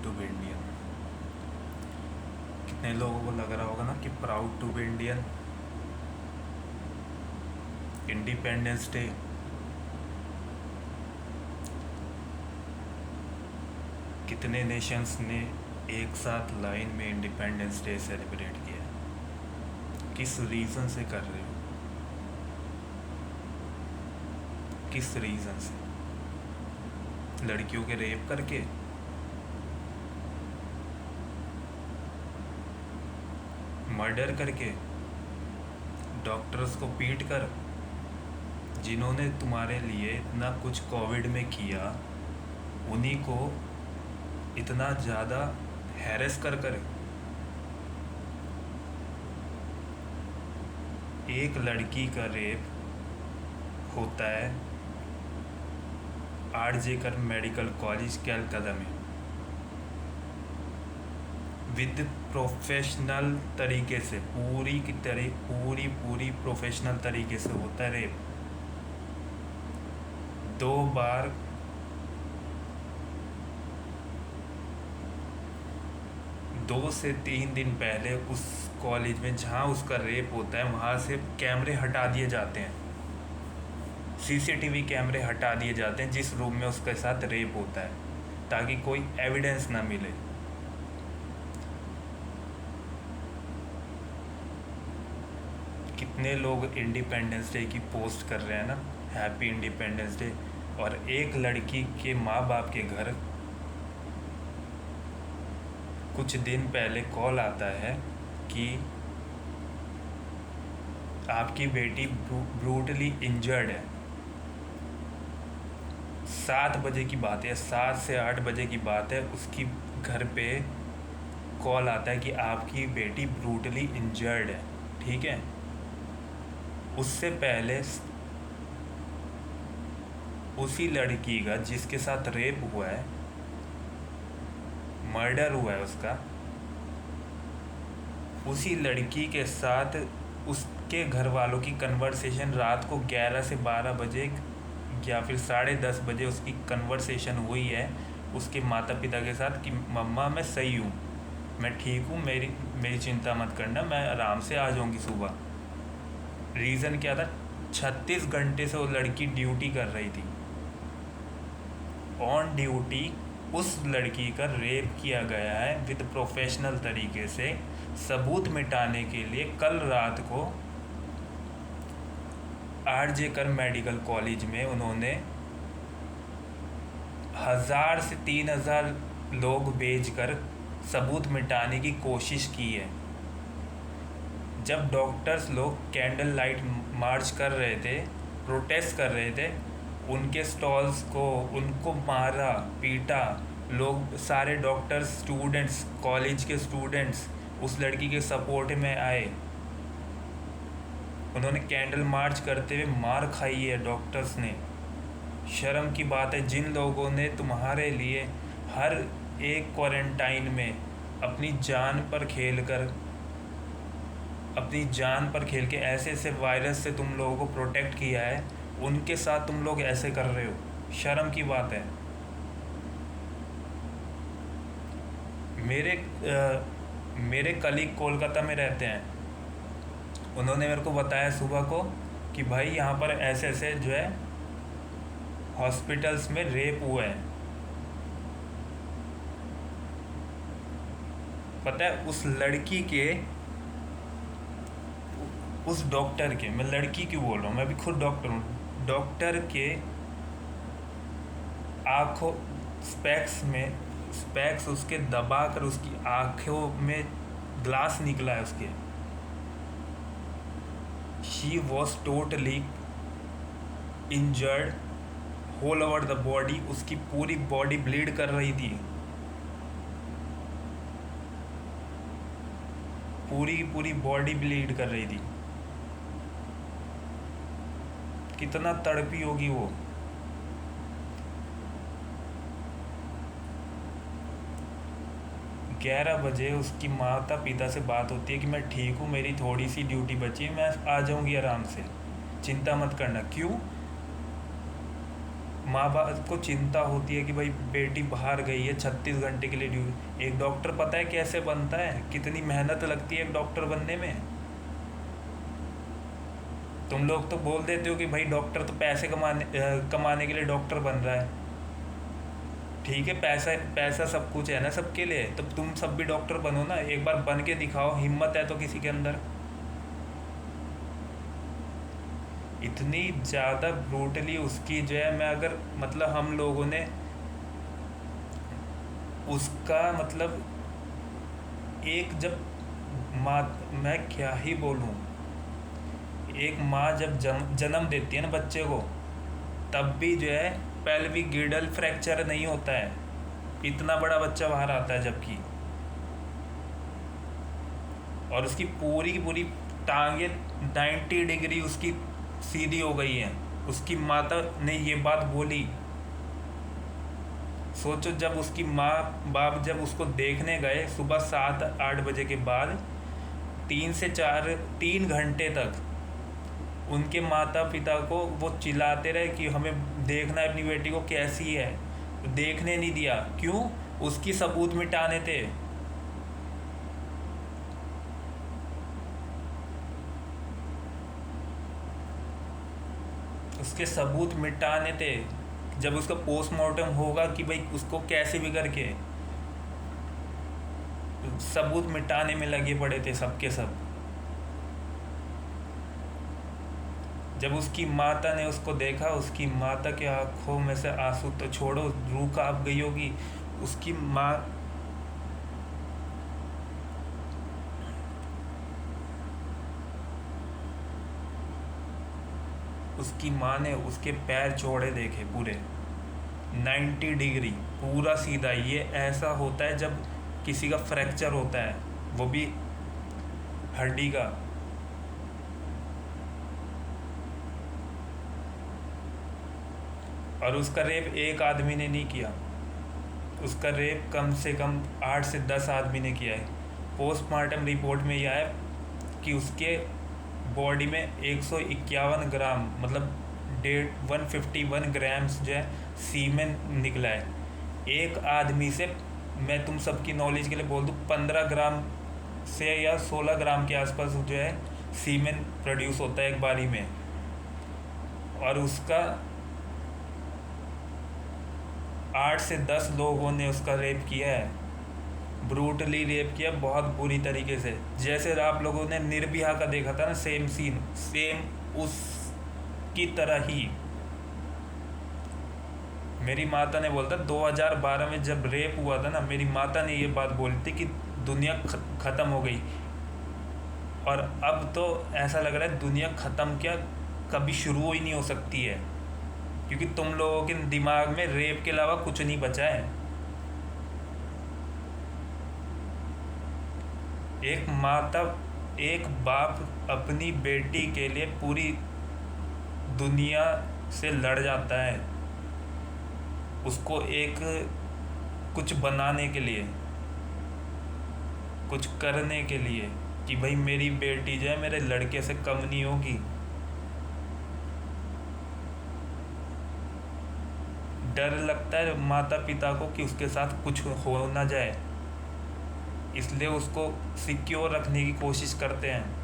To be Indian. कितने लोगों को लग रहा होगा ना कि proud to be Indian. Independence day कितने नेशंस ने एक साथ लाइन में इंडिपेंडेंस डे सेलिब्रेट किया? किस रीज़न से कर रहे हो? किस रीज़न से? लड़कियों के रेप करके? मर्डर करके? डॉक्टर्स को पीट कर? जिन्होंने तुम्हारे लिए इतना कुछ कोविड में किया उन्हीं को इतना ज़्यादा हैरेस कर कर? एक लड़की का रेप होता है आरजे कर मेडिकल कॉलेज कलकत्ता में विद प्रोफेशनल तरीके से, पूरी प्रोफेशनल तरीके से होता है रेप। 2 बार 2 से 3 दिन पहले उस कॉलेज में जहाँ उसका रेप होता है वहाँ से कैमरे हटा दिए जाते हैं, सीसीटीवी कैमरे हटा दिए जाते हैं जिस रूम में उसके साथ रेप होता है, ताकि कोई एविडेंस ना मिले। कितने लोग इंडिपेंडेंस डे की पोस्ट कर रहे हैं ना, हैप्पी इंडिपेंडेंस डे, और एक लड़की के माँ बाप के घर कुछ दिन पहले कॉल आता है कि आपकी बेटी ब्रूटली इंजर्ड है। 7 बजे की बात है, 7 से 8 बजे की बात है, उसकी घर पे कॉल आता है कि आपकी बेटी ब्रूटली इंजर्ड है। ठीक है, उससे पहले उसी लड़की का जिसके साथ रेप हुआ है, मर्डर हुआ है उसका, उसी लड़की के साथ उसके घर वालों की कन्वर्सेशन रात को 11 से 12 बजे या फिर 10:30 बजे उसकी कन्वर्सेशन हुई है उसके माता पिता के साथ कि मम्मा मैं सही हूँ, मैं ठीक हूँ, मेरी चिंता मत करना, मैं आराम से आ जाऊँगी सुबह। रीज़न क्या था? 36 घंटे से वो लड़की ड्यूटी कर रही थी, ऑन ड्यूटी उस लड़की का रेप किया गया है विद प्रोफेशनल तरीके से। सबूत मिटाने के लिए कल रात को आरजे कर मेडिकल कॉलेज में उन्होंने 1000 से 3000 लोग भेजकर सबूत मिटाने की कोशिश की है। जब डॉक्टर्स लोग कैंडल लाइट मार्च कर रहे थे, प्रोटेस्ट कर रहे थे, उनके स्टॉल्स को उनको मारा पीटा, लोग सारे डॉक्टर्स, स्टूडेंट्स, कॉलेज के स्टूडेंट्स उस लड़की के सपोर्ट में आए। उन्होंने कैंडल मार्च करते हुए मार खाई है डॉक्टर्स ने। शर्म की बात है, जिन लोगों ने तुम्हारे लिए हर एक क्वारंटाइन में अपनी जान पर खेल के ऐसे ऐसे वायरस से तुम लोगों को प्रोटेक्ट किया है, उनके साथ तुम लोग ऐसे कर रहे हो। शर्म की बात है। मेरे कलीग कोलकाता में रहते हैं, उन्होंने मेरे को बताया सुबह को कि भाई यहाँ पर ऐसे ऐसे जो है हॉस्पिटल्स में रेप हुआ है। पता है उस लड़की के, उस डॉक्टर के, मैं लड़की क्यों बोल रहा हूँ, मैं भी खुद डॉक्टर हूँ, डॉक्टर के आँखों स्पेक्स उसके दबा कर उसकी आँखों में ग्लास निकला है उसके। She was totally injured whole over the body, उसकी पूरी बॉडी ब्लीड कर रही थी, पूरी बॉडी ब्लीड कर रही थी। कितना तड़पी होगी वो। ग्यारह बजे उसकी माता पिता से बात होती है कि मैं ठीक हूँ, मेरी थोड़ी सी ड्यूटी बची है, मैं आ जाऊँगी आराम से, चिंता मत करना। क्यों? माँ बाप को चिंता होती है कि भाई बेटी बाहर गई है 36 घंटे के लिए ड्यूटी। एक डॉक्टर पता है कैसे बनता है, कितनी मेहनत लगती है एक डॉक्टर बनने में। तुम लोग तो बोल देते हो कि भाई डॉक्टर तो पैसे कमाने के लिए डॉक्टर बन रहा है। ठीक है, पैसा पैसा सब कुछ है ना सबके लिए, तो तुम सब भी डॉक्टर बनो ना, एक बार बन के दिखाओ, हिम्मत है तो किसी के अंदर। इतनी ज़्यादा ब्रूटली उसकी जो है, मैं अगर मतलब हम लोगों ने उसका मतलब एक जब माँ, मैं क्या ही बोलूँ, एक माँ जब जन्म देती है ना बच्चे को, तब भी जो है पेल्विक गिल्डल फ्रैक्चर नहीं होता है, इतना बड़ा बच्चा बाहर आता है जबकि। और उसकी पूरी की पूरी टांगे 90 डिग्री उसकी सीधी हो गई हैं। उसकी माता ने ये बात बोली। सोचो, जब उसकी माँ बाप जब उसको देखने गए सुबह 7-8 बजे के बाद, 3 घंटे तक उनके माता पिता को वो चिल्लाते रहे कि हमें देखना है अपनी बेटी को कैसी है, देखने नहीं दिया। क्यों? उसकी सबूत मिटाने थे। उसके सबूत मिटाने थे। जब उसका पोस्टमार्टम होगा कि भाई उसको कैसे भी करके, सबूत मिटाने में लगे पड़े थे सबके सब। जब उसकी माता ने उसको देखा, उसकी माता के आंखों में से आंसू तो छोड़ो, रूह कांप गई होगी। उसकी माँ उसकी माँ ने उसके पैर चौड़े देखे पूरे 90 डिग्री, पूरा सीधा। ये ऐसा होता है जब किसी का फ्रैक्चर होता है, वो भी हड्डी का। और उसका रेप एक आदमी ने नहीं किया, उसका रेप कम से कम 8 से 10 आदमी ने किया है। पोस्टमार्टम रिपोर्ट में यह है कि उसके बॉडी में 151 ग्राम मतलब 151 ग्राम्स जो है सीमेन निकला है। एक आदमी से, मैं तुम सबकी नॉलेज के लिए बोल दूँ, 15 ग्राम से या 16 ग्राम के आसपास जो है सीमेन प्रोड्यूस होता है एक बारी में। और उसका 8 से 10 लोगों ने उसका रेप किया है, ब्रूटली रेप किया बहुत बुरी तरीके से। जैसे आप लोगों ने निर्भया का देखा था ना, सेम सीन, सेम उस की तरह ही। मेरी माता ने बोलता 2012 में जब रेप हुआ था ना, मेरी माता ने ये बात बोली थी कि दुनिया ख़त्म हो गई। और अब तो ऐसा लग रहा है दुनिया ख़त्म क्या, कभी शुरू ही नहीं हो सकती है, क्योंकि तुम लोगों के दिमाग में रेप के अलावा कुछ नहीं बचा है। एक माता, एक बाप अपनी बेटी के लिए पूरी दुनिया से लड़ जाता है, उसको एक कुछ बनाने के लिए, कुछ करने के लिए, कि भाई मेरी बेटी जो है मेरे लड़के से कम नहीं होगी। डर लगता है माता पिता को कि उसके साथ कुछ हो ना जाए, इसलिए उसको सिक्योर रखने की कोशिश करते हैं।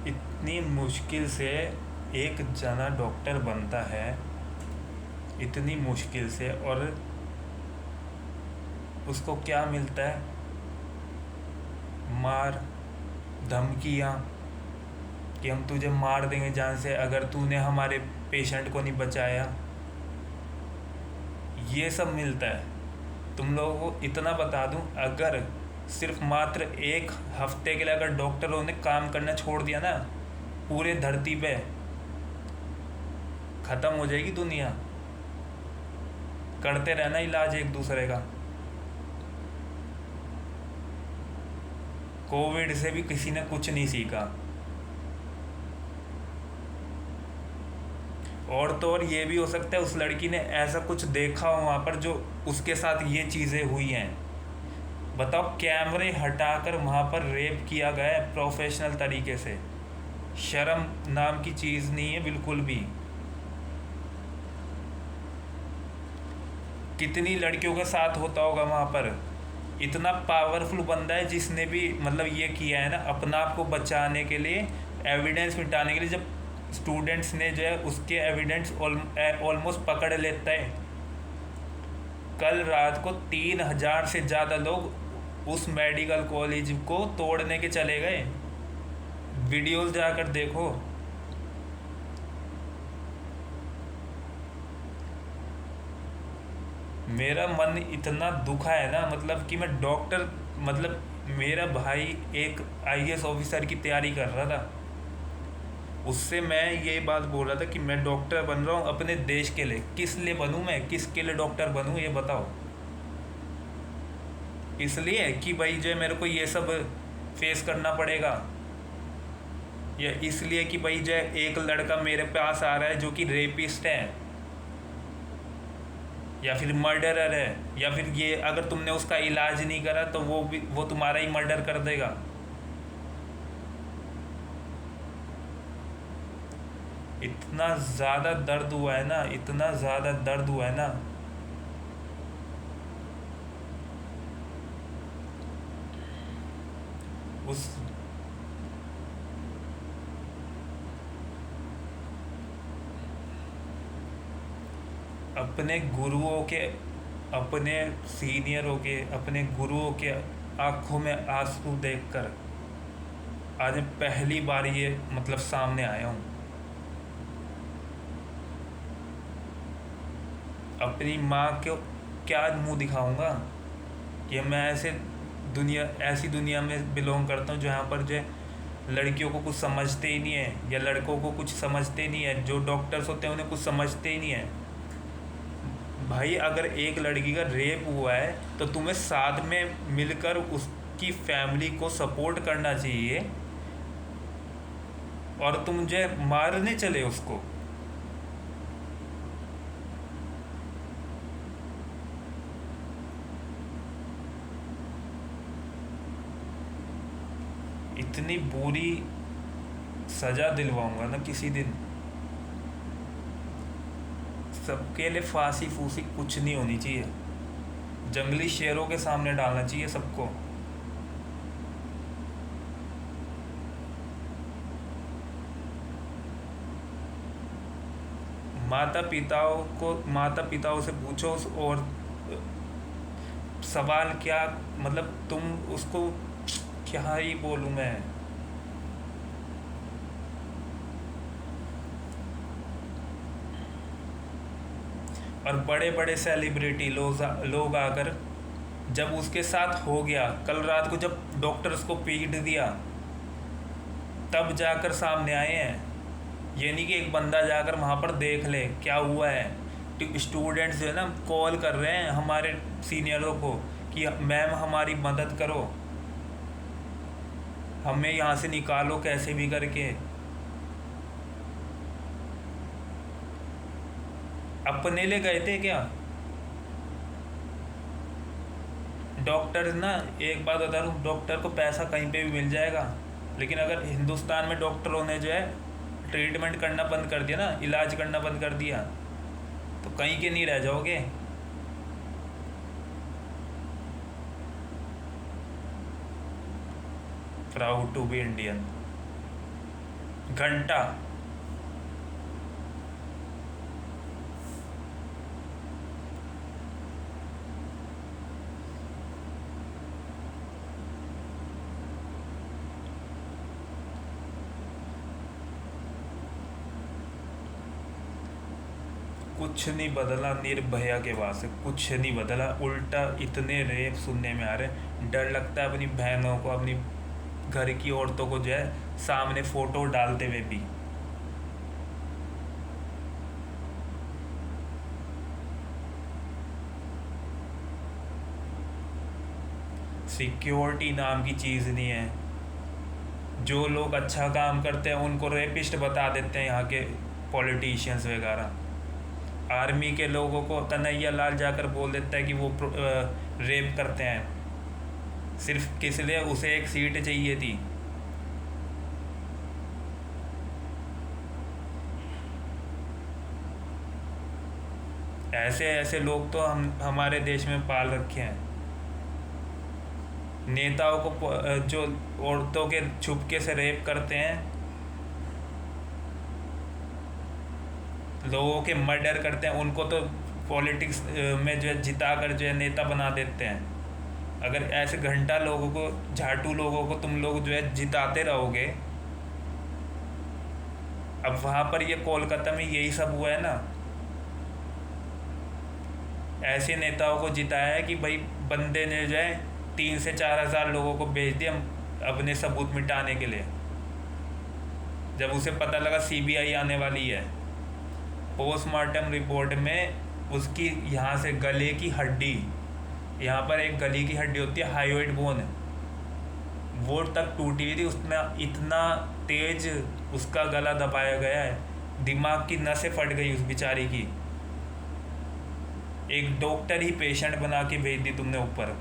इतनी मुश्किल से एक जना डॉक्टर बनता है, इतनी मुश्किल से, और उसको क्या मिलता है? मार, धमकियाँ कि हम तुझे मार देंगे जान से अगर तूने हमारे पेशेंट को नहीं बचाया। ये सब मिलता है। तुम लोगों को इतना बता दूं, अगर सिर्फ मात्र 1 हफ्ते के लिए अगर डॉक्टरों ने काम करना छोड़ दिया ना, पूरे धरती पे ख़त्म हो जाएगी दुनिया। करते रहना इलाज एक दूसरे का। कोविड से भी किसी ने कुछ नहीं सीखा। और तो और ये भी हो सकता है उस लड़की ने ऐसा कुछ देखा हो वहाँ पर जो उसके साथ ये चीज़ें हुई हैं, बताओ, कैमरे हटाकर वहाँ पर रेप किया गया है प्रोफेशनल तरीके से। शर्म नाम की चीज़ नहीं है बिल्कुल भी। कितनी लड़कियों के साथ होता होगा वहाँ पर। इतना पावरफुल बंदा है जिसने भी मतलब ये किया है ना, अपना आप को बचाने के लिए, एविडेंस मिटाने के लिए। जब स्टूडेंट्स ने जो है उसके एविडेंस ऑलमोस्ट पकड़ लेता है। कल रात को 3,000 से ज़्यादा लोग उस मेडिकल कॉलेज को तोड़ने के चले गए। वीडियोस जाकर देखो। मेरा मन इतना दुखा है ना, मतलब कि मैं डॉक्टर, मतलब मेरा भाई एक आईएएस ऑफिसर की तैयारी कर रहा था। उससे मैं ये बात बोल रहा था कि मैं डॉक्टर बन रहा हूँ अपने देश के लिए। किस लिए बनूँ मैं, किसके लिए डॉक्टर बनूँ, ये बताओ। इसलिए कि भाई जो है मेरे को ये सब फेस करना पड़ेगा, या इसलिए कि भाई जो है एक लड़का मेरे पास आ रहा है जो कि रेपिस्ट है या फिर मर्डरर है, या फिर ये अगर तुमने उसका इलाज नहीं करा तो वो तुम्हारा ही मर्डर कर देगा। इतना ज़्यादा दर्द हुआ है ना, इतना ज़्यादा दर्द हुआ है ना। उस अपने गुरुओं के, अपने सीनियरों के, अपने गुरुओं के आंखों में आंसू देखकर आज मैं पहली बार ये मतलब सामने आया हूँ। अपनी माँ को क्या मुंह दिखाऊंगा कि मैं ऐसी दुनिया में बिलोंग करता हूँ जहाँ पर जो लड़कियों को कुछ समझते ही नहीं है, या लड़कों को कुछ समझते नहीं है। जो डॉक्टर्स होते हैं उन्हें कुछ समझते ही नहीं है। भाई अगर एक लड़की का रेप हुआ है तो तुम्हें साथ में मिलकर उसकी फैमिली को सपोर्ट करना चाहिए, और तुम जो मारने चले उसको। इतनी बुरी सजा दिलवाऊंगा ना किसी दिन। सबके लिए फांसी फूसी कुछ नहीं होनी चाहिए, जंगली शेरों के सामने डालना चाहिए सबको। माता पिताओं से पूछो और सवाल क्या, मतलब तुम उसको क्या ही बोलूँ मैं। और बड़े बड़े सेलिब्रिटी लोग आकर जब उसके साथ हो गया, कल रात को जब डॉक्टर्स को पीट दिया, तब जाकर सामने आए हैं। ये नहीं कि एक बंदा जाकर वहाँ पर देख ले क्या हुआ है। स्टूडेंट्स जो है ना कॉल कर रहे हैं हमारे सीनियरों को कि मैम हमारी मदद करो, हमें यहाँ से निकालो कैसे भी करके। अपने लिए गए थे क्या? डॉक्टर ना, एक बात बता दूँ, डॉक्टर को पैसा कहीं पे भी मिल जाएगा, लेकिन अगर हिंदुस्तान में डॉक्टरों ने जो है ट्रीटमेंट करना बंद कर दिया ना, इलाज करना बंद कर दिया, तो कहीं के नहीं रह जाओगे। Proud to be Indian. घंटा कुछ नहीं बदला निर्भया के बाद से, कुछ नहीं बदला। उल्टा इतने रेप सुनने में आ रहे, डर लगता है अपनी बहनों को, अपनी घर की औरतों को जो है सामने फ़ोटो डालते हुए भी। सिक्योरिटी नाम की चीज़ नहीं है। जो लोग अच्छा काम करते हैं उनको रेपिस्ट बता देते हैं यहाँ के पॉलिटिशियंस वगैरह। आर्मी के लोगों को कन्हैया लाल जाकर बोल देता है कि वो रेप करते हैं। सिर्फ किस लिए? उसे एक सीट चाहिए थी। ऐसे ऐसे लोग तो हम हमारे देश में पाल रखे हैं। नेताओं को जो औरतों के छुपके से रेप करते हैं, लोगों के मर्डर करते हैं, उनको तो पॉलिटिक्स में जो है जिता कर जो है नेता बना देते हैं। अगर ऐसे घंटा लोगों को, झाटू लोगों को तुम लोग जो है जिताते रहोगे, अब वहाँ पर ये कोलकाता में यही सब हुआ है ना। ऐसे नेताओं को जिताया है कि भाई बंदे ने जो है 3 से 4 हज़ार लोगों को भेज दिया अपने सबूत मिटाने के लिए। जब उसे पता लगा सीबीआई आने वाली है, पोस्टमार्टम रिपोर्ट में उसकी यहाँ से गले की हड्डी, यहाँ पर एक गले की हड्डी होती है हाइयोइड बोन, वो तक टूटी हुई थी। उसमें इतना तेज उसका गला दबाया गया है, दिमाग की नसें फट गई उस बेचारी की। एक डॉक्टर ही पेशेंट बना के भेज दी तुमने ऊपर।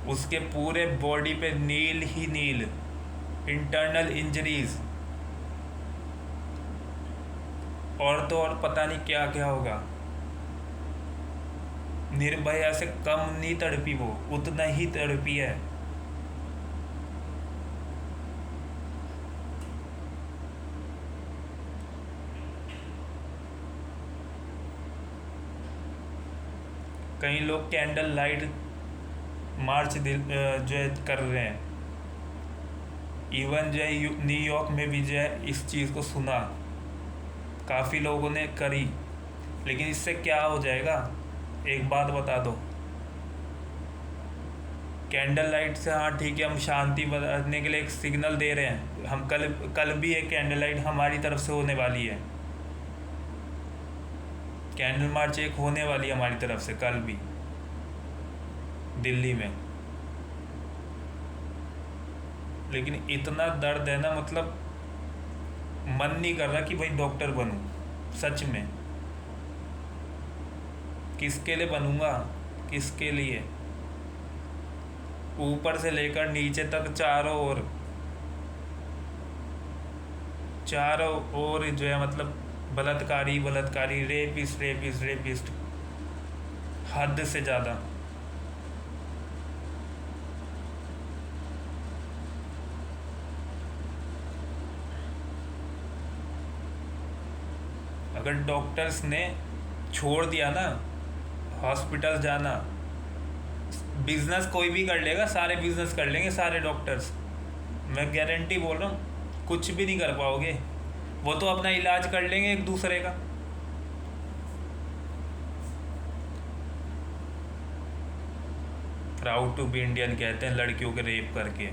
उसके पूरे बॉडी पे नील ही नील, इंटरनल इंजरीज, और तो और पता नहीं क्या क्या होगा। निर्भया से कम नहीं तड़पी वो, उतना ही तड़पी है। कई लोग कैंडल लाइट मार्च जो है कर रहे हैं। इवन जो है न्यूयॉर्क में भी जो है इस चीज़ को सुना, काफ़ी लोगों ने करी। लेकिन इससे क्या हो जाएगा, एक बात बता दो। कैंडल लाइट से हाँ ठीक है, हम शांति बनाने के लिए एक सिग्नल दे रहे हैं। हम कल भी एक कैंडल लाइट हमारी तरफ से होने वाली है, कैंडल मार्च एक होने वाली है हमारी तरफ से कल भी दिल्ली में। लेकिन इतना दर्द है ना, मतलब मन नहीं कर रहा कि भाई डॉक्टर बनूं। सच में किसके लिए बनूंगा, किसके लिए? ऊपर से लेकर नीचे तक चारों ओर जो है मतलब बलात्कारी बलात्कारी, रेपिस्ट रेपिस्ट रेपिस्ट, हद से ज़्यादा। अगर डॉक्टर्स ने छोड़ दिया ना हॉस्पिटल जाना, बिजनेस कोई भी कर लेगा, सारे बिजनेस कर लेंगे सारे डॉक्टर्स, मैं गारंटी बोल रहा हूँ। कुछ भी नहीं कर पाओगे, वो तो अपना इलाज कर लेंगे एक दूसरे का। प्राउड टू बी इंडियन कहते हैं लड़कियों के रेप करके,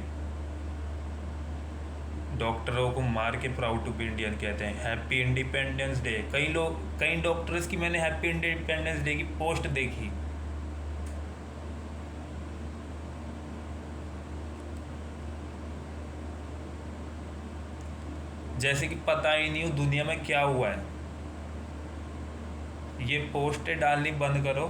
डॉक्टरों को मार के प्राउड टू बी इंडियन कहते हैं। हैप्पी इंडिपेंडेंस डे, कई डॉक्टर्स की मैंने हैप्पी इंडिपेंडेंस डे की पोस्ट देखी। जैसे कि पता ही नहीं हो दुनिया में क्या हुआ है। ये पोस्टें डालनी बंद करो।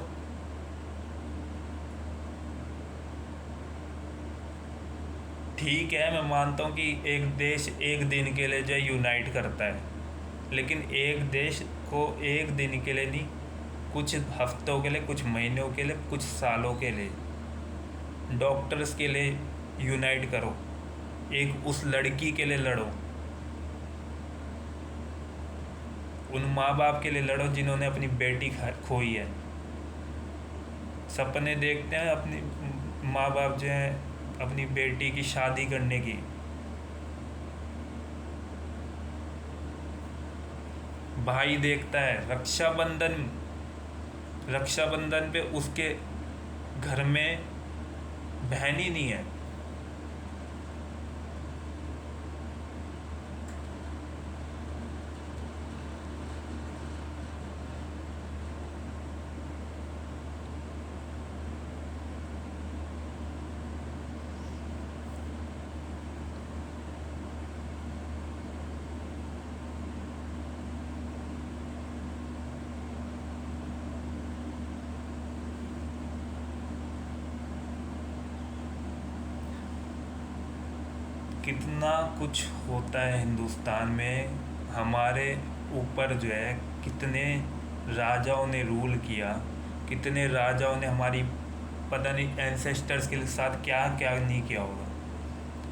ठीक है, मैं मानता हूँ कि एक देश एक दिन के लिए जो है यूनाइट करता है, लेकिन एक देश को एक दिन के लिए नहीं, कुछ हफ्तों के लिए, कुछ महीनों के लिए, कुछ सालों के लिए डॉक्टर्स के लिए यूनाइट करो। एक उस लड़की के लिए लड़ो, उन माँ बाप के लिए लड़ो जिन्होंने अपनी बेटी खोई है। सपने देखते हैं अपनी माँ बाप जो हैं अपनी बेटी की शादी करने की। भाई देखता है रक्षाबंधन पे उसके घर में बहन ही नहीं है। कितना कुछ होता है हिंदुस्तान में। हमारे ऊपर जो है कितने राजाओं ने रूल किया, कितने राजाओं ने हमारी पता नहीं एंसेस्टर्स के साथ क्या क्या नहीं किया होगा।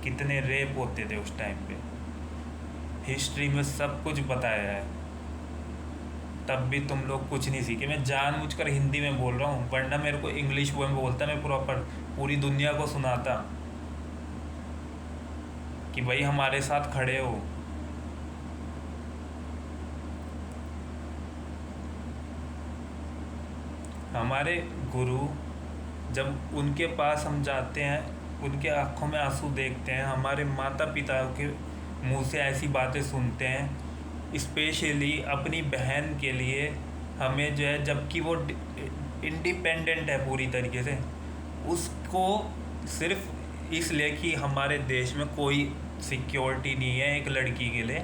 कितने रेप होते थे उस टाइम पे, हिस्ट्री में सब कुछ बताया है। तब भी तुम लोग कुछ नहीं सीखे। मैं जानबूझकर हिंदी में बोल रहा हूँ, वरना मेरे को इंग्लिश में बोलता, मैं प्रॉपर पूरी दुनिया को सुनाता कि भाई हमारे साथ खड़े हो। हमारे गुरु, जब उनके पास हम जाते हैं, उनके आँखों में आंसू देखते हैं, हमारे माता पिता के मुंह से ऐसी बातें सुनते हैं, स्पेशली अपनी बहन के लिए हमें जो है, जबकि वो इंडिपेंडेंट है पूरी तरीके से, उसको सिर्फ इसलिए कि हमारे देश में कोई सिक्योरिटी नहीं है एक लड़की के लिए,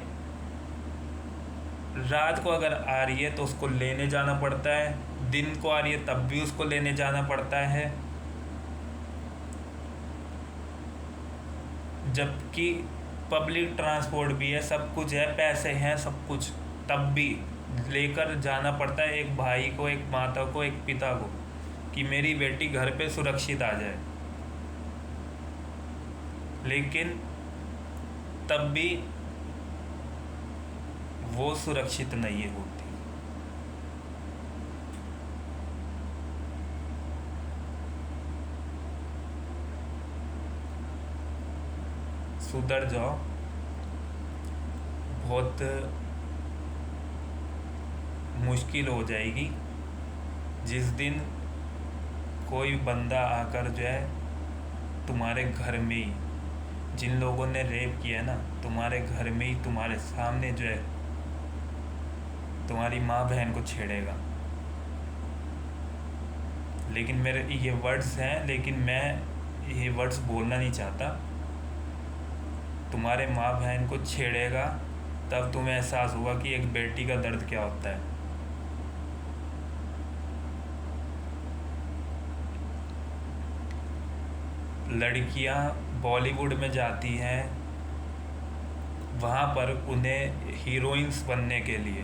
रात को अगर आ रही है तो उसको लेने जाना पड़ता है, दिन को आ रही है तब भी उसको लेने जाना पड़ता है। जबकि पब्लिक ट्रांसपोर्ट भी है, सब कुछ है, पैसे हैं, सब कुछ, तब भी लेकर जाना पड़ता है एक भाई को, एक माता को, एक पिता को, कि मेरी बेटी घर पे सुरक्षित आ जाए। लेकिन तब भी वो सुरक्षित नहीं होती। सुधर जाओ। बहुत मुश्किल हो जाएगी जिस दिन कोई बंदा आकर जो है तुम्हारे घर में ही, जिन लोगों ने रेप किया है ना, तुम्हारे घर में ही तुम्हारे सामने जो है तुम्हारी माँ बहन को छेड़ेगा। लेकिन मेरे ये वर्ड्स हैं, लेकिन मैं ये वर्ड्स बोलना नहीं चाहता। तुम्हारे माँ बहन को छेड़ेगा तब तुम्हें एहसास होगा कि एक बेटी का दर्द क्या होता है। लड़कियां बॉलीवुड में जाती हैं वहाँ पर उन्हें हीरोइंस बनने के लिए।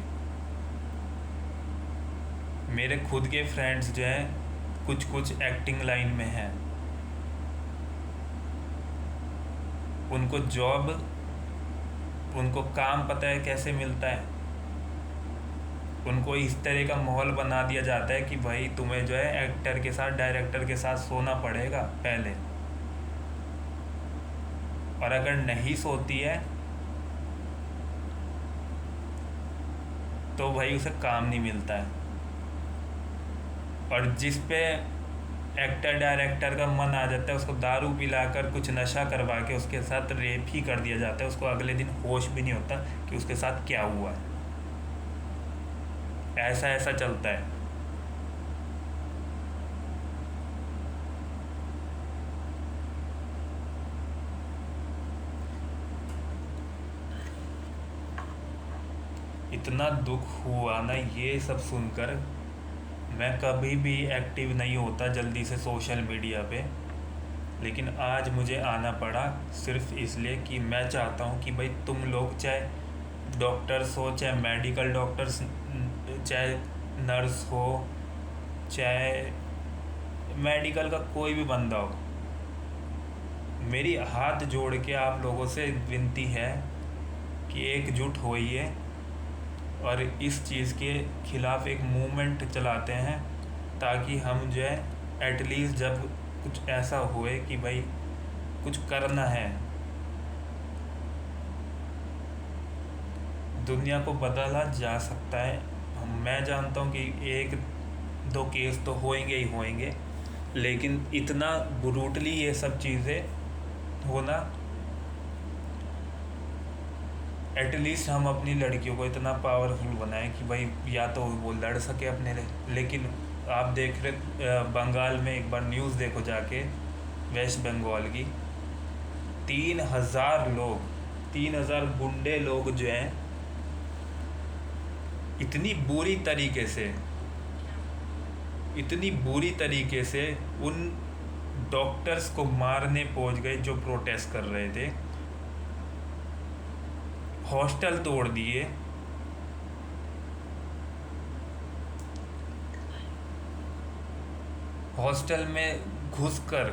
मेरे खुद के फ्रेंड्स जो हैं कुछ कुछ एक्टिंग लाइन में हैं, उनको जॉब, उनको काम पता है कैसे मिलता है। उनको इस तरह का माहौल बना दिया जाता है कि भाई तुम्हें जो है एक्टर के साथ, डायरेक्टर के साथ सोना पड़ेगा पहले, और अगर नहीं सोती है तो भाई उसे काम नहीं मिलता है। और जिस पे एक्टर डायरेक्टर का मन आ जाता है उसको दारू पिलाकर कुछ नशा करवा के उसके साथ रेप ही कर दिया जाता है। उसको अगले दिन होश भी नहीं होता कि उसके साथ क्या हुआ है। ऐसा ऐसा चलता है। इतना दुख हुआ ना ये सब सुनकर। मैं कभी भी एक्टिव नहीं होता जल्दी से सोशल मीडिया पे, लेकिन आज मुझे आना पड़ा सिर्फ इसलिए कि मैं चाहता हूँ कि भाई तुम लोग, चाहे डॉक्टर्स हो, चाहे मेडिकल डॉक्टर्स, चाहे नर्स हो, चाहे मेडिकल का कोई भी बंदा हो, मेरी हाथ जोड़ के आप लोगों से विनती है कि एकजुट होइए और इस चीज़ के ख़िलाफ़ एक मूवमेंट चलाते हैं, ताकि हम जो है एटलीस्ट जब कुछ ऐसा होए कि भाई कुछ करना है, दुनिया को बदला जा सकता है। मैं जानता हूँ कि एक दो केस तो होएंगे ही होएंगे, लेकिन इतना ब्रूटली ये सब चीज़ें होना, एटलीस्ट हम अपनी लड़कियों को इतना पावरफुल बनाएं कि भाई या तो वो लड़ सके अपने लिए। लेकिन आप देख रहे बंगाल में, एक बार न्यूज़ देखो जाके, वेस्ट बंगाल की 3000 लोग, 3000 गुंडे लोग जो हैं इतनी बुरी तरीके से उन डॉक्टर्स को मारने पहुंच गए जो प्रोटेस्ट कर रहे थे। हॉस्टल तोड़ दिए, हॉस्टल में घुसकर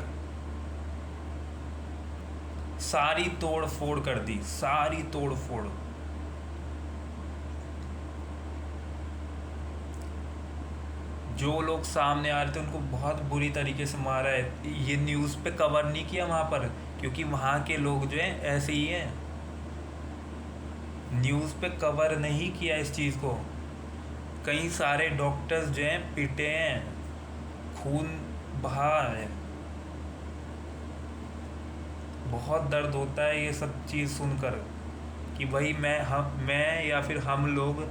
सारी तोड़ फोड़ कर दी, सारी तोड़ फोड़। जो लोग सामने आ रहे थे उनको बहुत बुरी तरीके से मारा है। ये न्यूज़ पे कवर नहीं किया वहाँ पर, क्योंकि वहाँ के लोग जो हैं ऐसे ही हैं। न्यूज़ पे कवर नहीं किया इस चीज़ को। कई सारे डॉक्टर्स जो हैं पिटे हैं, खून बहा है। बहुत दर्द होता है ये सब चीज़ सुनकर कि भाई मैं या फिर हम लोग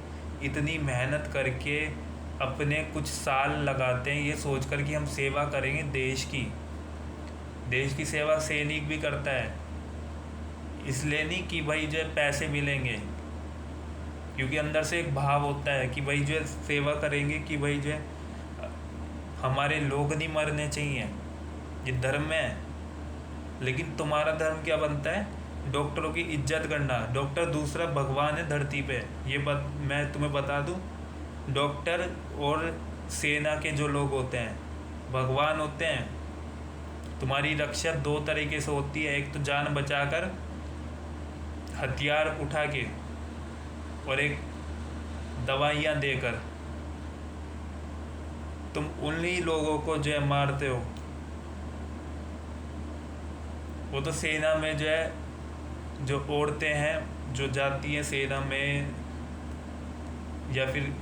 इतनी मेहनत करके अपने कुछ साल लगाते हैं ये सोचकर कि हम सेवा करेंगे देश की। देश की सेवा सैनिक भी करता है, इसलिए नहीं कि भाई जो है पैसे मिलेंगे, क्योंकि अंदर से एक भाव होता है कि भाई जो है सेवा करेंगे, कि भाई जो है हमारे लोग नहीं मरने चाहिए, ये धर्म है। लेकिन तुम्हारा धर्म क्या बनता है? डॉक्टरों की इज्जत करना। डॉक्टर दूसरा भगवान है धरती पे, मैं तुम्हें बता दूं। डॉक्टर और सेना के जो लोग होते हैं भगवान होते हैं। तुम्हारी रक्षा दो तरीके से होती है, एक तो जान बचाकर हथियार उठा के, और एक दवाइयाँ देकर। तुम उन्हीं लोगों को जो है मारते हो। वो तो सेना में जो है, जो औरतें हैं जो जाती हैं सेना में या फिर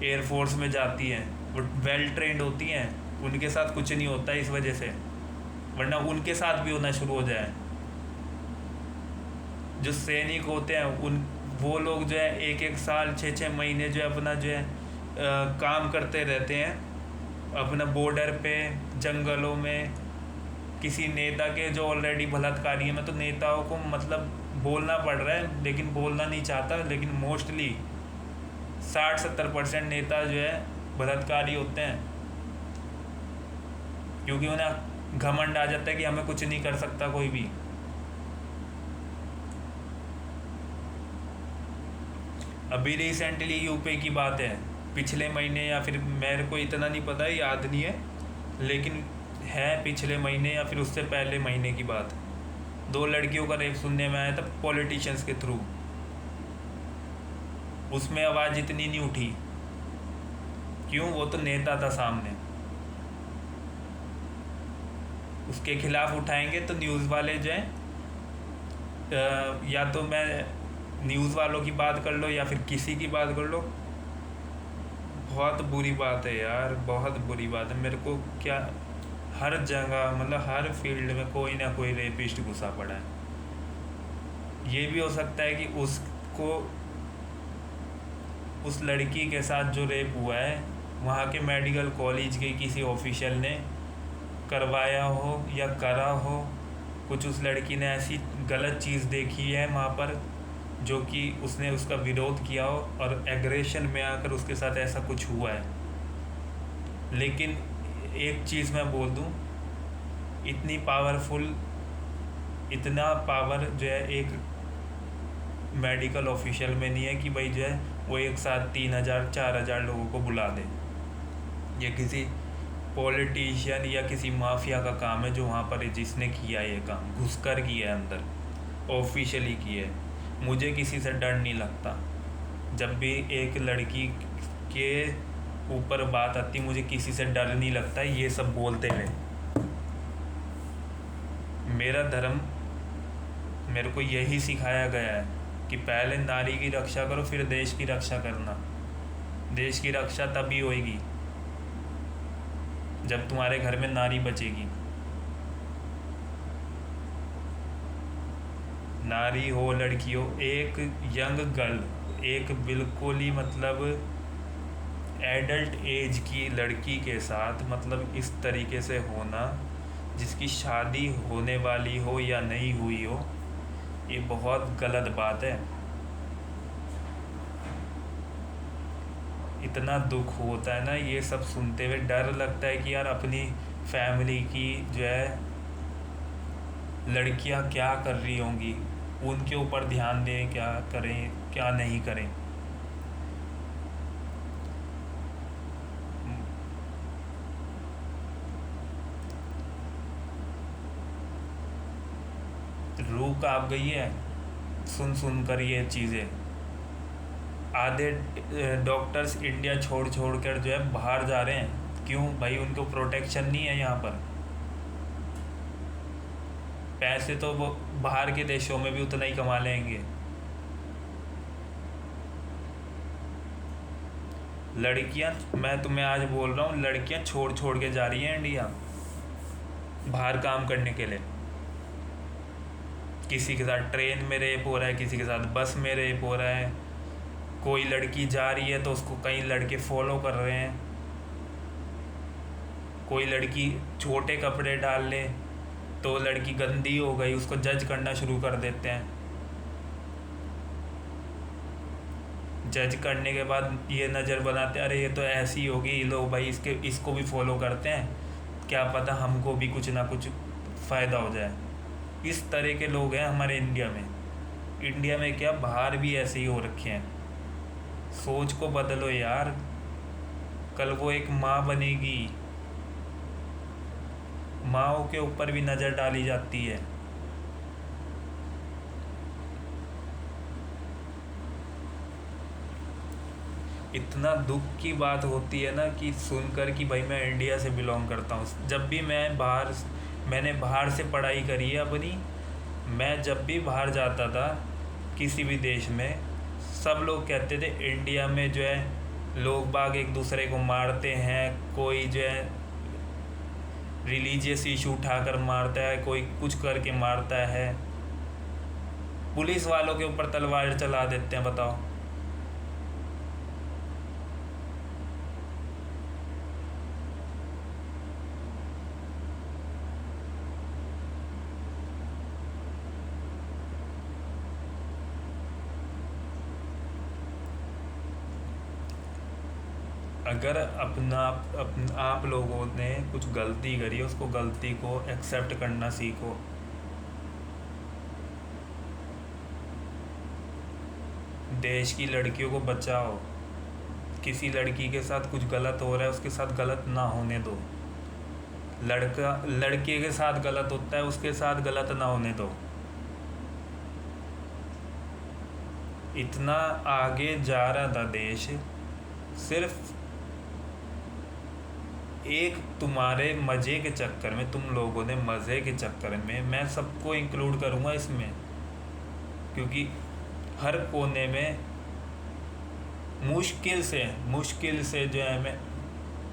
एयरफोर्स में जाती हैं, वो वेल ट्रेंड होती हैं, उनके साथ कुछ नहीं होता इस वजह से, वरना उनके साथ भी होना शुरू हो जाए। जो सैनिक होते हैं वो लोग जो है 1-1 साल 6-6 महीने जो है अपना जो है काम करते रहते हैं अपना बॉर्डर पे, जंगलों में। किसी नेता के जो ऑलरेडी बलात्कारी है, मैं तो नेताओं को मतलब बोलना पड़ रहा है लेकिन बोलना नहीं चाहता, लेकिन मोस्टली 60-70% नेता जो है बलात्कारी होते हैं, क्योंकि उन्हें घमंड आ जाता है कि हमें कुछ नहीं कर सकता कोई भी। अभी रिसेंटली यूपी की बात है, पिछले महीने, या फिर मेरे को इतना नहीं पता, याद नहीं है, लेकिन है पिछले महीने या फिर उससे पहले महीने की बात। 2 लड़कियों का रेप सुनने में आया था पॉलिटिशियंस के थ्रू। उसमें आवाज़ इतनी नहीं उठी, क्यों? वो तो नेता था सामने। उसके खिलाफ उठाएंगे तो न्यूज़ वाले जो हैं, या तो मैं न्यूज़ वालों की बात कर लो या फिर किसी की बात कर लो। बहुत बुरी बात है यार, बहुत बुरी बात है। मेरे को क्या, हर जगह मतलब हर फील्ड में कोई ना कोई रेपिस्ट घुसा पड़ा है। ये भी हो सकता है कि उसको, उस लड़की के साथ जो रेप हुआ है वहाँ के मेडिकल कॉलेज के किसी ऑफिशियल ने करवाया हो या करा हो। कुछ उस लड़की ने ऐसी गलत चीज़ देखी है वहाँ पर जो कि उसने उसका विरोध किया हो, और एग्रेशन में आकर उसके साथ ऐसा कुछ हुआ है। लेकिन एक चीज़ मैं बोल दूं, इतनी पावरफुल, इतना पावर जो है एक मेडिकल ऑफिशियल में नहीं है कि भाई जो है वो एक साथ 3,000-4,000 लोगों को बुला दे। ये किसी पॉलिटिशियन या किसी माफिया का काम है जो वहाँ पर जिसने किया ये काम, घुसकर किया है, अंदर ऑफिशियली किया है। मुझे किसी से डर नहीं लगता। जब भी एक लड़की के ऊपर बात आती, मुझे किसी से डर नहीं लगता ये सब बोलते हुए। मेरा धर्म मेरे को यही सिखाया गया है कि पहले नारी की रक्षा करो, फिर देश की रक्षा करना। देश की रक्षा तभी होएगी जब तुम्हारे घर में नारी बचेगी। नारी हो, लड़की हो, एक यंग गर्ल, एक बिल्कुल ही मतलब एडल्ट एज की लड़की के साथ मतलब इस तरीके से होना, जिसकी शादी होने वाली हो या नहीं हुई हो, ये बहुत गलत बात है। इतना दुख होता है ना ये सब सुनते हुए, डर लगता है कि यार अपनी फैमिली की जो है लड़कियां क्या कर रही होंगी, उनके ऊपर ध्यान दें, क्या करें क्या नहीं करें। रूह कांप गई है सुन सुन कर ये चीज़ें। आधे डॉक्टर्स इंडिया छोड़ छोड़ कर जो है बाहर जा रहे हैं। क्यों भाई? उनको प्रोटेक्शन नहीं है यहाँ पर। पैसे तो वो बाहर के देशों में भी उतना ही कमा लेंगे। लड़कियां, मैं तुम्हें आज बोल रहा हूँ, लड़कियां छोड़ छोड़ के जा रही हैं इंडिया बाहर काम करने के लिए। किसी के साथ ट्रेन में रेप हो रहा है, किसी के साथ बस में रेप हो रहा है। कोई लड़की जा रही है तो उसको कई लड़के फॉलो कर रहे हैं। कोई लड़की छोटे कपड़े डाल ले तो लड़की गंदी हो गई, उसको जज करना शुरू कर देते हैं। जज करने के बाद ये नज़र बनाते हैं, अरे ये तो ऐसी होगी, लो भाई इसको भी फॉलो करते हैं, क्या पता हमको भी कुछ ना कुछ फ़ायदा हो जाए। इस तरह के लोग हैं हमारे इंडिया में। इंडिया में क्या, बाहर भी ऐसे ही हो रखे हैं। सोच को बदलो यार, कल वो एक माँ बनेगी, माँओं के ऊपर भी नज़र डाली जाती है। इतना दुख की बात होती है ना कि सुनकर कि भाई मैं इंडिया से बिलोंग करता हूँ। जब भी मैंने बाहर से पढ़ाई करी है अपनी। मैं जब भी बाहर जाता था किसी भी देश में, सब लोग कहते थे इंडिया में जो है लोग बाग एक दूसरे को मारते हैं, कोई जो है रिलीजियस इशू उठाकर मारता है, कोई कुछ करके मारता है, पुलिस वालों के ऊपर तलवार चला देते हैं। बताओ, अगर आप लोगों ने कुछ गलती करी, उसको गलती को एक्सेप्ट करना सीखो। देश की लड़कियों को बचाओ। किसी लड़की के साथ कुछ गलत हो रहा है, उसके साथ गलत ना होने दो। लड़के के साथ गलत होता है, उसके साथ गलत ना होने दो। इतना आगे जा रहा था देश, सिर्फ एक तुम्हारे मज़े के चक्कर में, तुम लोगों ने मज़े के चक्कर में, मैं सबको इंक्लूड करूँगा इसमें, क्योंकि हर कोने में मुश्किल से जो है, मैं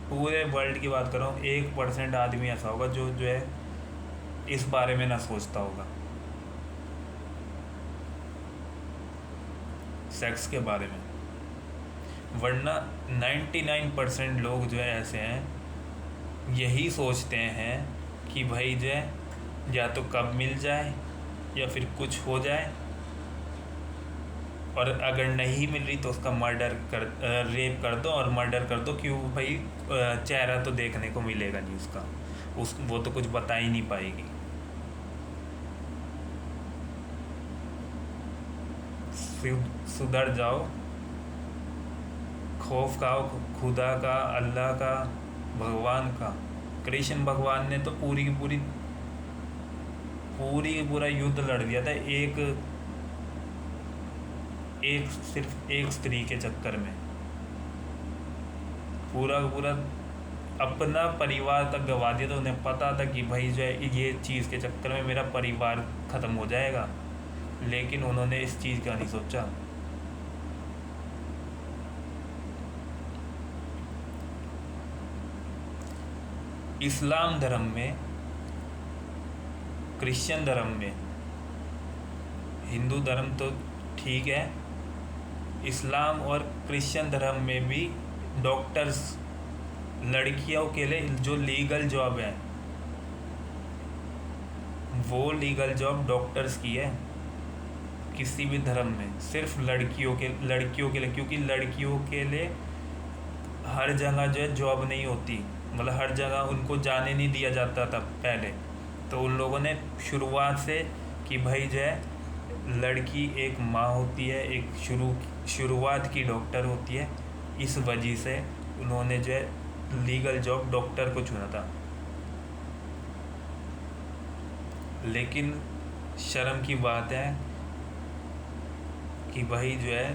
पूरे वर्ल्ड की बात कर रहा हूँ, 1% आदमी ऐसा होगा जो है इस बारे में ना सोचता होगा, सेक्स के बारे में। वरना 99% लोग जो है ऐसे हैं, यही सोचते हैं कि भाई जो है या तो कब मिल जाए या फिर कुछ हो जाए, और अगर नहीं मिल रही तो उसका रेप कर दो और मर्डर कर दो। क्यों भाई? चेहरा तो देखने को मिलेगा नहीं उसका, वो तो कुछ बता ही नहीं पाएगी। सुधर जाओ, खौफ खाओ खुदा का, अल्लाह का, भगवान का। कृष्ण भगवान ने तो पूरा युद्ध लड़ दिया था सिर्फ एक स्त्री के चक्कर में। पूरा अपना परिवार तक गवा दिया था। उन्हें पता था कि भाई जो है ये चीज़ के चक्कर में मेरा परिवार ख़त्म हो जाएगा, लेकिन उन्होंने इस चीज़ का नहीं सोचा। इस्लाम धर्म में, क्रिश्चियन धर्म में, हिंदू धर्म तो ठीक है, इस्लाम और क्रिश्चियन धर्म में भी डॉक्टर्स, लड़कियों के लिए जो लीगल जॉब है, वो लीगल जॉब डॉक्टर्स की है। किसी भी धर्म में सिर्फ लड़कियों के लिए, क्योंकि लड़कियों के लिए हर जगह जो है जॉब नहीं होती, मतलब हर जगह उनको जाने नहीं दिया जाता था पहले। तो उन लोगों ने शुरुआत से कि भाई जो है लड़की एक माँ होती है, एक शुरुआत की डॉक्टर होती है। इस वजह से उन्होंने जो है लीगल जॉब डॉक्टर को चुना था। लेकिन शर्म की बात है कि भाई जो है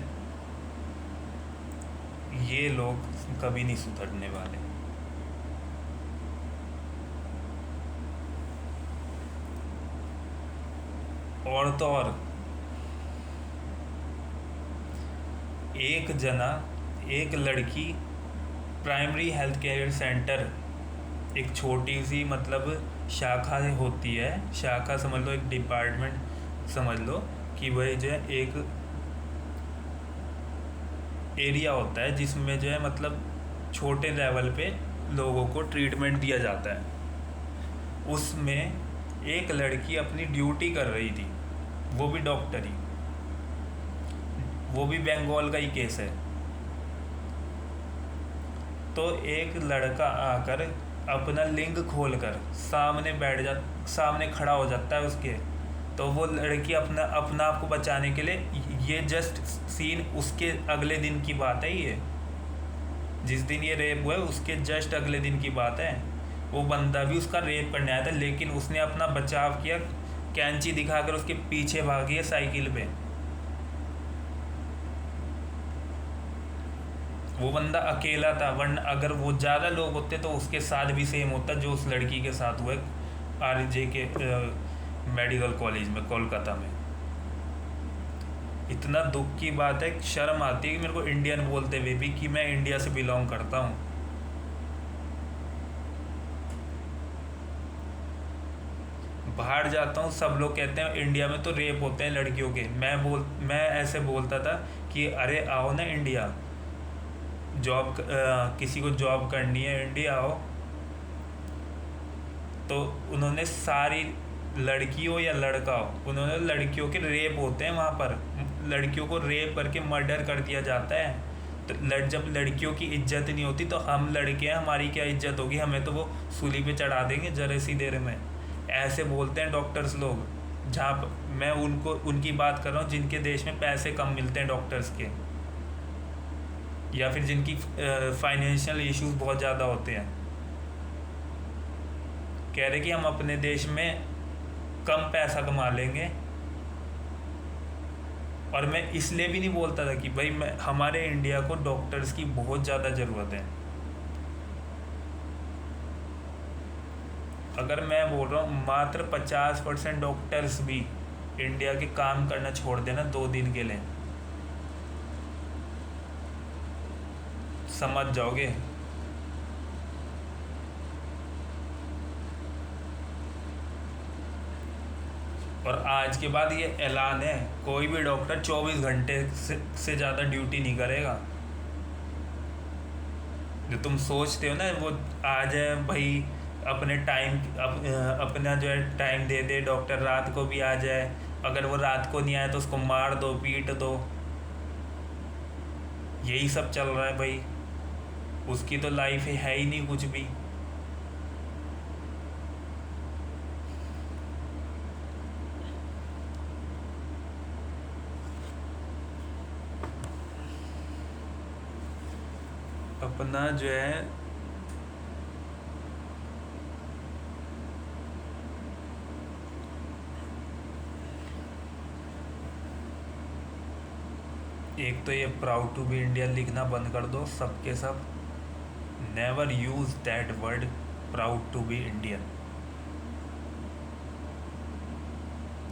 ये लोग कभी नहीं सुधरने वाले। और तो और एक लड़की प्राइमरी हेल्थ केयर सेंटर, एक छोटी सी मतलब शाखा होती है, शाखा समझ लो, एक डिपार्टमेंट समझ लो कि वह जो है एक एरिया होता है जिसमें जो है मतलब छोटे लेवल पे लोगों को ट्रीटमेंट दिया जाता है। उसमें एक लड़की अपनी ड्यूटी कर रही थी, वो भी डॉक्टर ही, वो भी बंगाल का ही केस है। तो एक लड़का आकर अपना लिंग खोलकर सामने खड़ा हो जाता है उसके। तो वो लड़की अपना आप को बचाने के लिए, ये जस्ट सीन उसके अगले दिन की बात है, ये जिस दिन ये रेप हुआ है उसके जस्ट अगले दिन की बात है। वो बंदा भी उसका रेप करने आया था, लेकिन उसने अपना बचाव किया, कैंची दिखाकर उसके पीछे भागी है साइकिल पे। वो बंदा अकेला था, वरना अगर वो ज़्यादा लोग होते तो उसके साथ भी सेम होता जो उस लड़की के साथ हुआ RJ के मेडिकल कॉलेज में कोलकाता में। इतना दुख की बात है, शर्म आती है कि मेरे को इंडियन बोलते हुए भी कि मैं इंडिया से बिलोंग करता हूँ। बाहर जाता हूँ, सब लोग कहते हैं इंडिया में तो रेप होते हैं लड़कियों के। मैं ऐसे बोलता था कि अरे आओ ना इंडिया, किसी को जॉब करनी है इंडिया आओ। तो उन्होंने सारी लड़कियों या लड़का हो, उन्होंने लड़कियों के रेप होते हैं वहाँ पर, लड़कियों को रेप करके मर्डर कर दिया जाता है। तो जब लड़कियों की इज्जत नहीं होती तो हम लड़के हैं, हमारी क्या इज्जत होगी, हमें तो वो सूली पे चढ़ा देंगे जरा सी देर में। ऐसे बोलते हैं डॉक्टर्स लोग, जहाँ मैं उनकी बात कर रहा हूँ जिनके देश में पैसे कम मिलते हैं डॉक्टर्स के, या फिर जिनकी फाइनेंशियल इश्यूज बहुत ज़्यादा होते हैं। कह रहे कि हम अपने देश में कम पैसा कमा लेंगे। और मैं इसलिए भी नहीं बोलता था कि भाई हमारे इंडिया को डॉक्टर्स की बहुत ज़्यादा ज़रूरत है। अगर मैं बोल रहा हूँ मात्र 50% डॉक्टर्स भी इंडिया के काम करना छोड़ देना 2 दिन के लिए, समझ जाओगे। और आज के बाद ये ऐलान है, कोई भी डॉक्टर 24 घंटे से ज़्यादा ड्यूटी नहीं करेगा। जो तुम सोचते हो ना वो आ जाए भाई अपने टाइम अपना जो है टाइम दे दे, डॉक्टर रात को भी आ जाए, अगर वो रात को नहीं आए तो उसको मार दो, पीट दो। यही सब चल रहा है भाई, उसकी तो लाइफ है ही नहीं कुछ भी। अपना जो है एक तो ये प्राउड टू बी इंडियन लिखना बंद कर दो सबके सब। Never use that word proud to be Indian,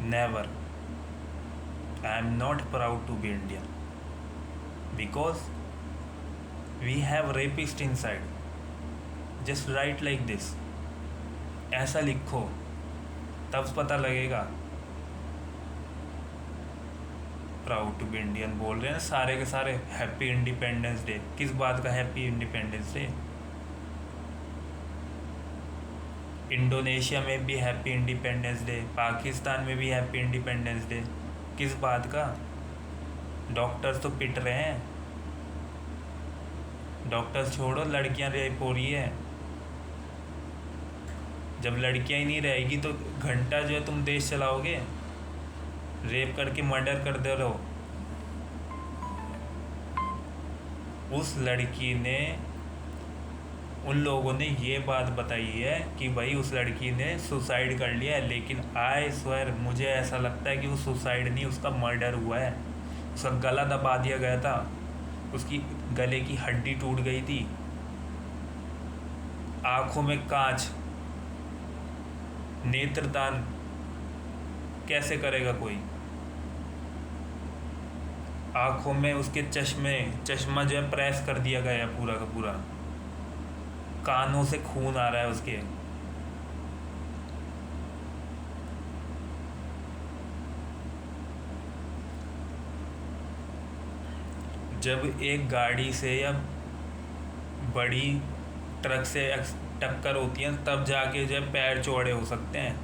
never. I am not proud to be Indian because we have rapist inside, just write like this, ऐसा लिखो तब पता लगेगा। प्राउड टू बी इंडियन बोल रहे हैं सारे के सारे। हैप्पी इंडिपेंडेंस डे, किस बात का हैप्पी इंडिपेंडेंस डे? इंडोनेशिया में भी हैप्पी इंडिपेंडेंस डे, पाकिस्तान में भी हैप्पी इंडिपेंडेंस डे, किस बात का? डॉक्टर्स तो पिट रहे हैं। डॉक्टर्स छोड़ो, लड़कियां रेप हो रही है। जब लड़कियां ही नहीं रहेगी तो घंटा जो है तुम देश चलाओगे? रेप करके मर्डर कर दे रहे हो। उस लड़की ने, उन लोगों ने ये बात बताई है कि भाई उस लड़की ने सुसाइड कर लिया है, लेकिन आई स्वेयर मुझे ऐसा लगता है कि वो सुसाइड नहीं, उसका मर्डर हुआ है। उसका गला दबा दिया गया था, उसकी गले की हड्डी टूट गई थी, आंखों में कांच, नेत्रदान कैसे करेगा कोई। आंखों में उसके चश्मा जो है प्रेस कर दिया गया है पूरा का पूरा, कानों से खून आ रहा है उसके। जब एक गाड़ी से या बड़ी ट्रक से टक्कर होती है तब जाके जो है पैर चौड़े हो सकते हैं।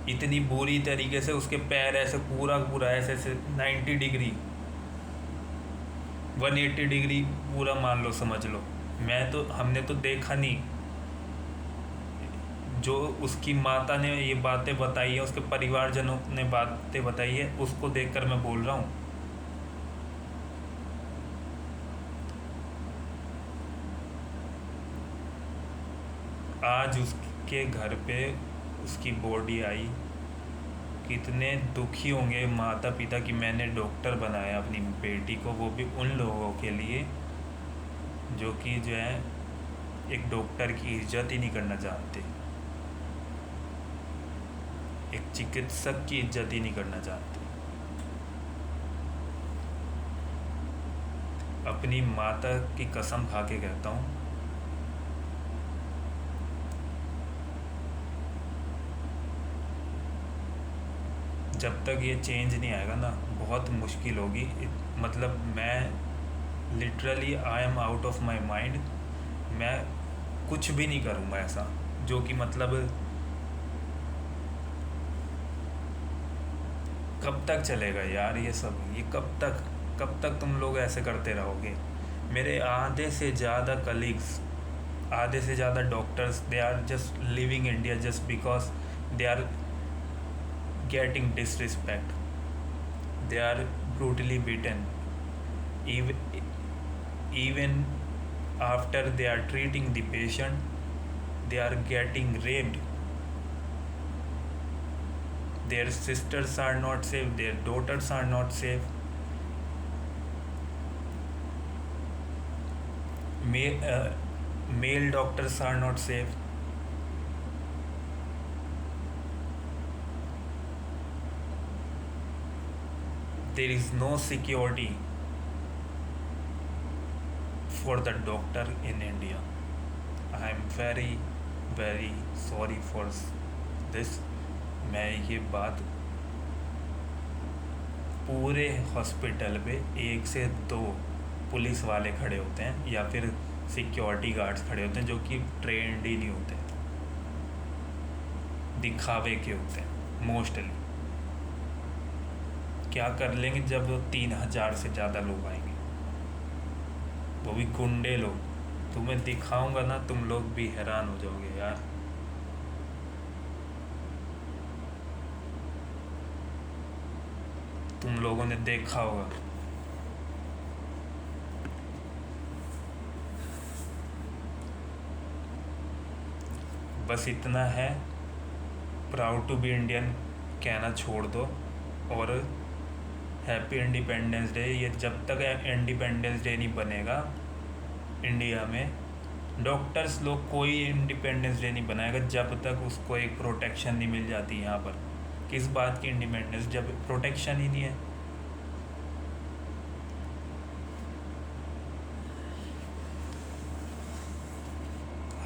इतनी बुरी तरीके से उसके पैर ऐसे पूरा पूरा ऐसे ऐसे 90 डिग्री 180 डिग्री पूरा मान लो, समझ लो। हमने तो देखा नहीं, जो उसकी माता ने ये बातें बताई है, उसके परिवारजनों ने बातें बताई है, उसको देखकर मैं बोल रहा हूँ। आज उसके घर पे उसकी बॉडी आई, कितने दुखी होंगे माता पिता कि मैंने डॉक्टर बनाया अपनी बेटी को, वो भी उन लोगों के लिए जो कि जो है एक डॉक्टर की इज्जत ही नहीं करना चाहते, एक चिकित्सक की इज्जत ही नहीं करना चाहते। अपनी माता की कसम खा के कहता हूँ, जब तक ये चेंज नहीं आएगा ना बहुत मुश्किल होगी। मतलब मैं literally I am out of my mind. मैं कुछ भी नहीं करूँगा ऐसा जो कि मतलब कब तक चलेगा यार ये सब, ये कब तक तुम लोग ऐसे करते रहोगे। मेरे आधे से ज़्यादा कलीग्स, आधे से ज़्यादा doctors, they are just leaving India just because they are getting disrespect, they are brutally beaten, even after they are treating the patient they are getting raped. Their sisters are not safe, their daughters are not safe. Male doctors are not safe. There is no security for the doctor in India. I am very very sorry for this. मैं ये बात पूरे hospital पे 1 से 2 police वाले खड़े होते हैं या फिर सिक्योरिटी गार्ड्स खड़े होते हैं जो कि ट्रेंड ही नहीं होते, दिखावे के होते हैं मोस्टली। क्या कर लेंगे जब 3000 से ज़्यादा लोग आएंगे, वो भी गुंडे लोग। तुम्हें दिखाऊंगा ना, तुम लोग भी हैरान हो जाओगे यार। तुम लोगों ने देखा होगा। बस इतना है, प्राउड टू बी इंडियन कहना छोड़ दो और हैप्पी इंडिपेंडेंस डे। ये जब तक इंडिपेंडेंस डे नहीं बनेगा इंडिया में, डॉक्टर्स लोग कोई इंडिपेंडेंस डे नहीं बनाएगा जब तक उसको एक प्रोटेक्शन नहीं मिल जाती। यहाँ पर किस बात की इंडिपेंडेंस जब प्रोटेक्शन ही नहीं है।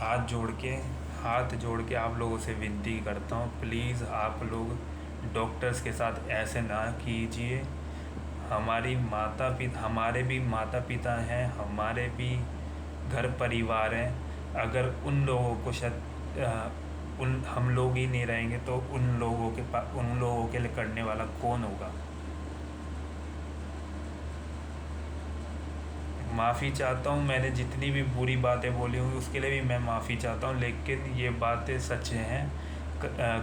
हाथ जोड़ के आप लोगों से विनती करता हूँ, प्लीज़ आप लोग डॉक्टर्स के साथ ऐसे ना कीजिए। हमारे भी माता पिता हैं, हमारे भी घर परिवार हैं। अगर उन लोगों को हम लोग ही नहीं रहेंगे तो उन लोगों के लिए करने वाला कौन होगा। माफ़ी चाहता हूँ, मैंने जितनी भी बुरी बातें बोली हुई उसके लिए भी मैं माफ़ी चाहता हूँ, लेकिन ये बातें सच हैं।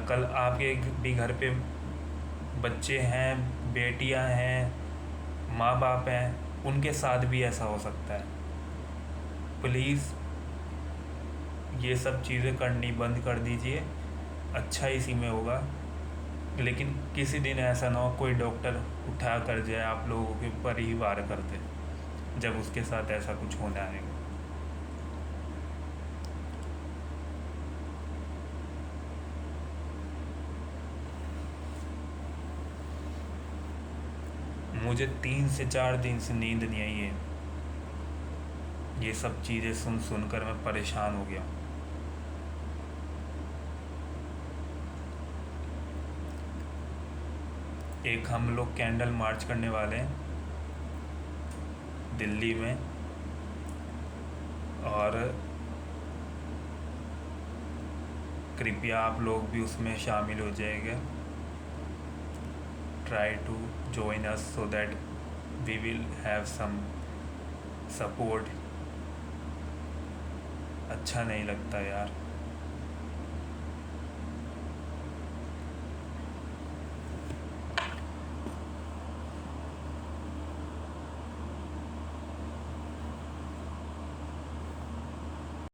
कल आपके भी घर पे बच्चे हैं, बेटियां हैं, माँ बाप हैं, उनके साथ भी ऐसा हो सकता है। प्लीज़ ये सब चीज़ें करनी बंद कर दीजिए, अच्छा इसी में होगा। लेकिन किसी दिन ऐसा ना हो कोई डॉक्टर उठा कर जाए आप लोगों के ऊपर ही वार कर दे जब उसके साथ ऐसा कुछ होना आएगा। मुझे 3 से 4 दिन से नींद नहीं आई है। ये सब चीज़ें सुन सुन कर मैं परेशान हो गया। एक हम लोग कैंडल मार्च करने वाले हैं दिल्ली में, और कृपया आप लोग भी उसमें शामिल हो जाएंगे। Try to join us so that we will have some support। अच्छा नहीं लगता यार।